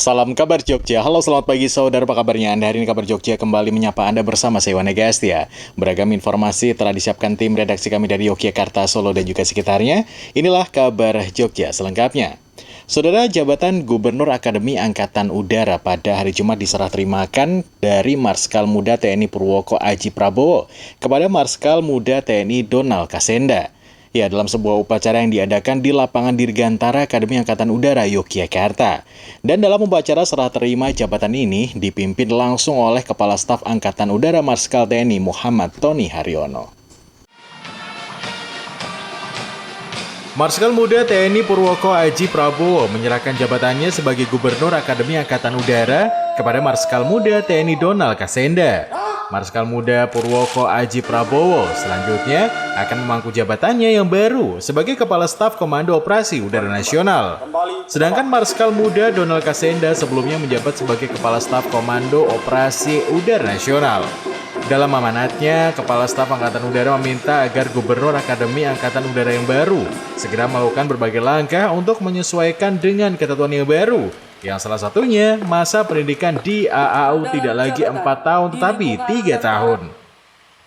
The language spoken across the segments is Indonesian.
Salam kabar Jogja. Halo, selamat pagi saudara, apa kabarnya Anda? Hari ini kabar Jogja kembali menyapa Anda bersama saya Wana Gastia. Beragam informasi telah disiapkan tim redaksi kami dari Yogyakarta, Solo, dan juga sekitarnya. Inilah kabar Jogja selengkapnya. Saudara, jabatan Gubernur Akademi Angkatan Udara pada hari Jumat diserah terimakan dari Marskal Muda TNI Purwoko Aji Prabowo kepada Marskal Muda TNI Donald Kasenda. Ya, dalam sebuah upacara yang diadakan di lapangan Dirgantara Akademi Angkatan Udara Yogyakarta. Dan dalam upacara serah terima jabatan ini dipimpin langsung oleh Kepala Staf Angkatan Udara Marskal TNI Muhammad Tony Haryono. Marskal Muda TNI Purwoko Aji Prabowo menyerahkan jabatannya sebagai Gubernur Akademi Angkatan Udara kepada Marskal Muda TNI Donald Kasenda. Marskal Muda Purwoko Aji Prabowo selanjutnya akan memangku jabatannya yang baru sebagai Kepala Staf Komando Operasi Udara Nasional. Sedangkan Marskal Muda Donald Kasenda sebelumnya menjabat sebagai Kepala Staf Komando Operasi Udara Nasional. Dalam amanatnya, Kepala Staf Angkatan Udara meminta agar Gubernur Akademi Angkatan Udara yang baru segera melakukan berbagai langkah untuk menyesuaikan dengan ketentuan yang baru, yang salah satunya masa pendidikan di AAU tidak lagi 4 tahun tetapi 3 tahun.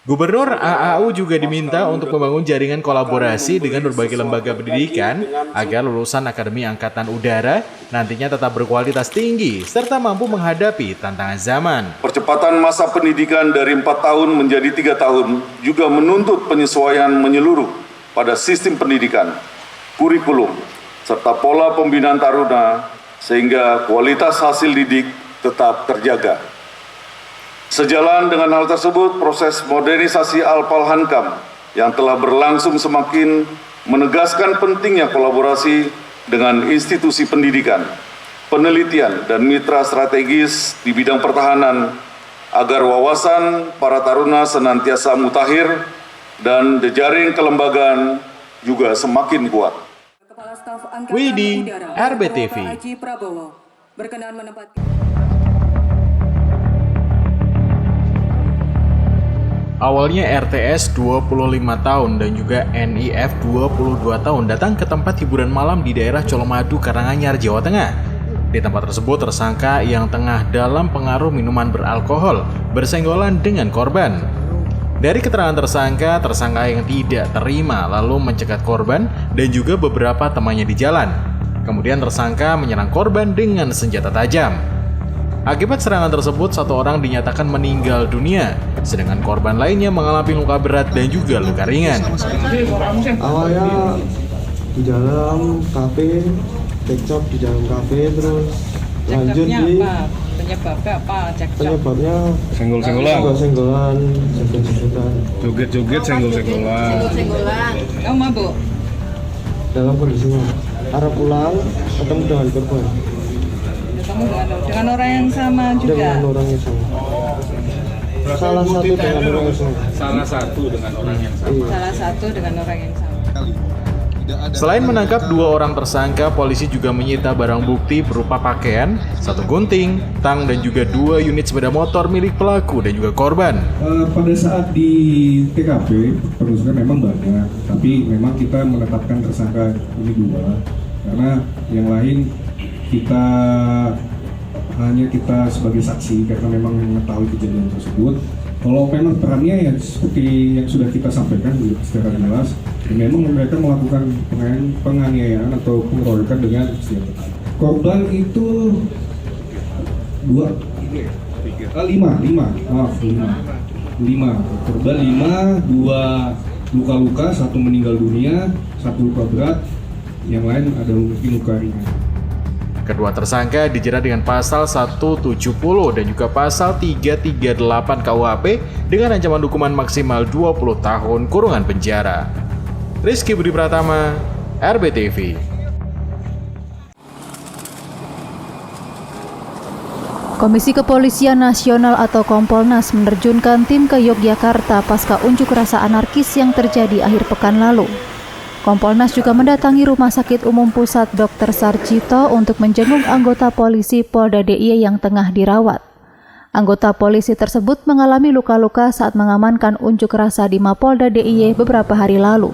Gubernur AAU juga diminta untuk membangun jaringan kolaborasi dengan berbagai lembaga pendidikan agar lulusan Akademi Angkatan Udara nantinya tetap berkualitas tinggi serta mampu menghadapi tantangan zaman. Percepatan masa pendidikan dari 4 tahun menjadi 3 tahun juga menuntut penyesuaian menyeluruh pada sistem pendidikan, kurikulum, serta pola pembinaan taruna sehingga kualitas hasil didik tetap terjaga. Sejalan dengan hal tersebut, proses modernisasi Alpal-Hankam yang telah berlangsung semakin menegaskan pentingnya kolaborasi dengan institusi pendidikan, penelitian, dan mitra strategis di bidang pertahanan agar wawasan para taruna senantiasa mutakhir dan jejaring kelembagaan juga semakin kuat. Widi, RBTV. Awalnya RTS 25 tahun dan juga NIF 22 tahun datang ke tempat hiburan malam di daerah Colomadu, Karanganyar, Jawa Tengah. Di tempat tersebut, tersangka yang tengah dalam pengaruh minuman beralkohol bersenggolan dengan korban. Dari keterangan tersangka yang tidak terima lalu mencegat korban dan juga beberapa temannya di jalan. Kemudian tersangka menyerang korban dengan senjata tajam. Akibat serangan tersebut, 1 orang dinyatakan meninggal dunia, sedangkan korban lainnya mengalami luka berat dan juga luka ringan. Awalnya di dalam kafe, cekcok di dalam kafe, terus lanjut di penyebabnya apa? Cekcok. Penyebabnya Senggol-senggolan, joget-joget, Senggol-senggolan. Kamu mabuk? dalam kondisinya arah pulang ketemu dengan korban. Kamu dengan orang yang sama juga? Dengan orang yang sama. Salah satu dengan orang yang sama. Salah satu dengan orang yang sama. Selain menangkap 2 orang tersangka, polisi juga menyita barang bukti berupa pakaian, 1 gunting, tang, dan juga 2 unit sepeda motor milik pelaku dan juga korban. Pada saat di TKP, penelusuran memang banyak, tapi memang kita menetapkan tersangka ini 2, karena yang lain kita sebagai saksi karena memang mengetahui kejadian tersebut. Kalau memang perannya ya seperti yang sudah kita sampaikan secara jelas, memang mereka melakukan penganiayaan atau pengeroyokan dengan senjata tajam. Korban itu 5. Korban 5, 2 luka-luka, 1 meninggal dunia, 1 luka berat, yang lain ada mungkin luka ringan. Kedua tersangka dijerat dengan pasal 170 dan juga pasal 338 KUHP dengan ancaman hukuman maksimal 20 tahun kurungan penjara. Rizky Budi Pratama, RBTV. Komisi Kepolisian Nasional atau Kompolnas menerjunkan tim ke Yogyakarta pasca unjuk rasa anarkis yang terjadi akhir pekan lalu. Kompolnas juga mendatangi Rumah Sakit Umum Pusat Dr. Sarjito untuk menjenguk anggota polisi Polda DIY yang tengah dirawat. Anggota polisi tersebut mengalami luka-luka saat mengamankan unjuk rasa di Mapolda DIY beberapa hari lalu.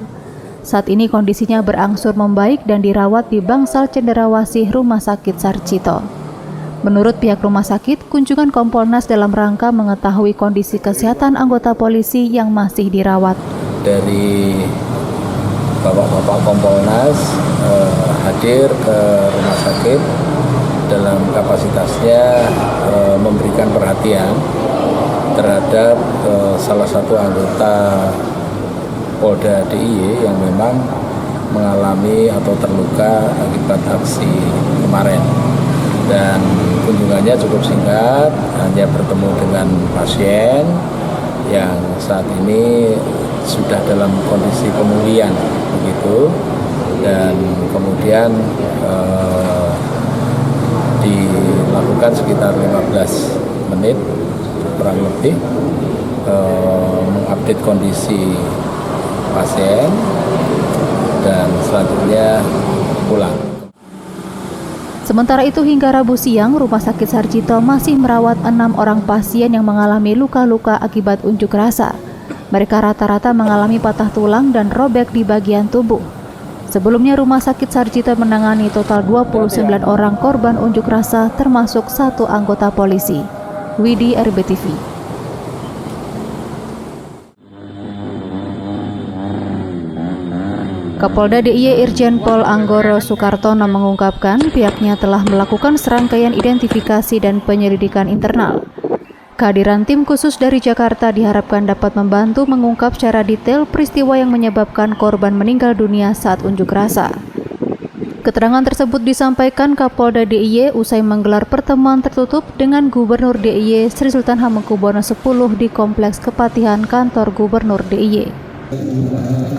Saat ini kondisinya berangsur membaik dan dirawat di Bangsal Cenderawasih Rumah Sakit Sarjito. Menurut pihak rumah sakit, kunjungan Kompolnas dalam rangka mengetahui kondisi kesehatan anggota polisi yang masih dirawat. Dari Bapak-Bapak Kompolnas hadir ke rumah sakit dalam kapasitasnya memberikan perhatian terhadap salah satu anggota Polda DIY yang memang mengalami atau terluka akibat aksi kemarin. Dan kunjungannya cukup singkat, hanya bertemu dengan pasien yang saat ini sudah dalam kondisi pemulihan begitu, dan kemudian dilakukan sekitar 15 menit kurang lebih mengupdate kondisi pasien dan selanjutnya pulang. Sementara itu hingga Rabu siang, Rumah Sakit Sarjito masih merawat 6 orang pasien yang mengalami luka-luka akibat unjuk rasa. Mereka rata-rata mengalami patah tulang dan robek di bagian tubuh. Sebelumnya Rumah Sakit Sarjito menangani total 29 orang korban unjuk rasa termasuk 1 anggota polisi. Widi, RBTV. Kapolda DIY Irjen Pol Anggoro Sukartono mengungkapkan pihaknya telah melakukan serangkaian identifikasi dan penyelidikan internal. Kehadiran tim khusus dari Jakarta diharapkan dapat membantu mengungkap secara detail peristiwa yang menyebabkan korban meninggal dunia saat unjuk rasa. Keterangan tersebut disampaikan Kapolda DIY usai menggelar pertemuan tertutup dengan Gubernur DIY Sri Sultan Hamengkubuwono X di Kompleks Kepatihan Kantor Gubernur DIY.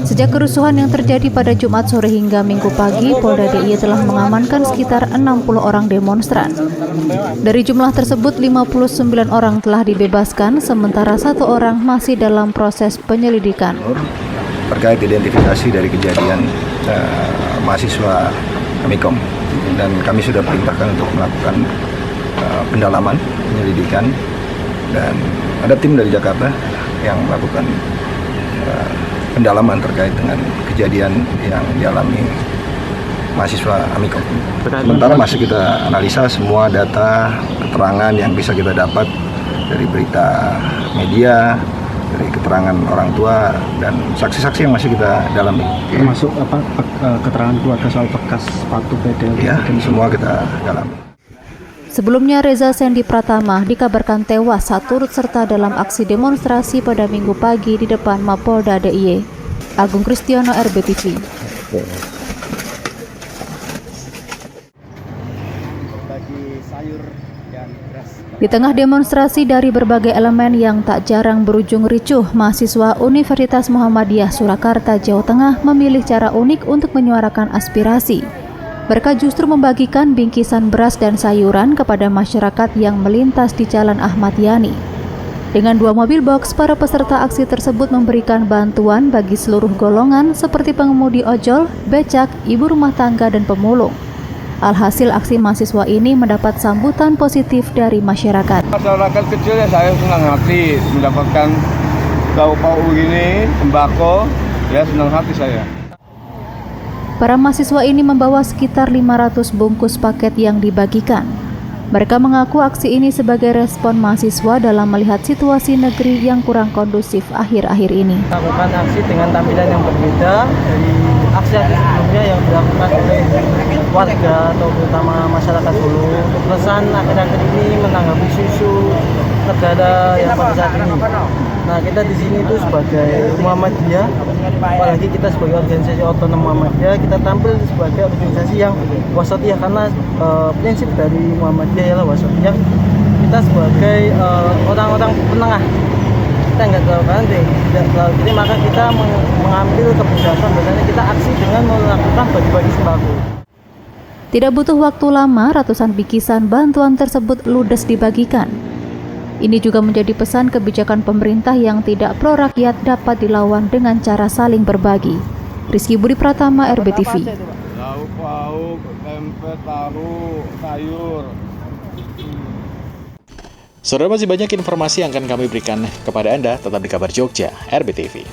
Sejak kerusuhan yang terjadi pada Jumat sore hingga Minggu pagi, Polda DIY telah mengamankan sekitar 60 orang demonstran. Dari jumlah tersebut, 59 orang telah dibebaskan, sementara 1 orang masih dalam proses penyelidikan. Terkait identifikasi dari kejadian mahasiswa Amikom, dan kami sudah perintahkan untuk melakukan pendalaman, penyelidikan, dan ada tim dari Jakarta yang melakukan pendalaman terkait dengan kejadian yang dialami mahasiswa Amikom. Sementara masih kita analisa semua data, keterangan yang bisa kita dapat dari berita media, dari keterangan orang tua, dan saksi-saksi yang masih kita dalami. Termasuk keterangan keluarga soal bekas sepatu PDL. Ya, semua kita dalami. Sebelumnya Reza Sendi Pratama dikabarkan tewas saat turut serta dalam aksi demonstrasi pada Minggu pagi di depan Mapolda DIY. Agung Kristiono, RBTV. Di tengah demonstrasi dari berbagai elemen yang tak jarang berujung ricuh, mahasiswa Universitas Muhammadiyah Surakarta, Jawa Tengah memilih cara unik untuk menyuarakan aspirasi. Mereka justru membagikan bingkisan beras dan sayuran kepada masyarakat yang melintas di Jalan Ahmad Yani. Dengan 2 mobil box, para peserta aksi tersebut memberikan bantuan bagi seluruh golongan seperti pengemudi ojol, becak, ibu rumah tangga, dan pemulung. Alhasil aksi mahasiswa ini mendapat sambutan positif dari masyarakat. Masyarakat kecil ya saya senang hati mendapatkan lauk-pauk begini, sembako, ya senang hati saya. Para mahasiswa ini membawa sekitar 500 bungkus paket yang dibagikan. Mereka mengaku aksi ini sebagai respon mahasiswa dalam melihat situasi negeri yang kurang kondusif akhir-akhir ini. Lakukan aksi dengan tampilan yang berbeda dari aksi-aksi sebelumnya yang dilakukan oleh warga atau terutama masyarakat Solo. Keresahan akhir-akhir ini menanggapi isu negara yang pada saat ini. Nah, kita di sini itu sebagai Muhammadiyah, apalagi kita sebagai organisasi otonom Muhammadiyah, kita tampil sebagai organisasi yang wasatiyah karena prinsip dari Muhammadiyah ialah wasatiyah. Kita sebagai orang-orang penengah, kita nggak terlalu kanan, tidak terlalu kiri, maka kita mengambil kebijakan bahwasanya kita aksi dengan melakukan bagi-bagi sembako. Tidak butuh waktu lama, ratusan bingkisan bantuan tersebut ludes dibagikan. Ini juga menjadi pesan kebijakan pemerintah yang tidak pro rakyat dapat dilawan dengan cara saling berbagi. Rizky Budi Pratama, RBTV. Lauk pauk, tempe, tahu, sayur. Saudara, masih banyak informasi yang akan kami berikan kepada Anda, tetap di Kabar Jogja, RBTV.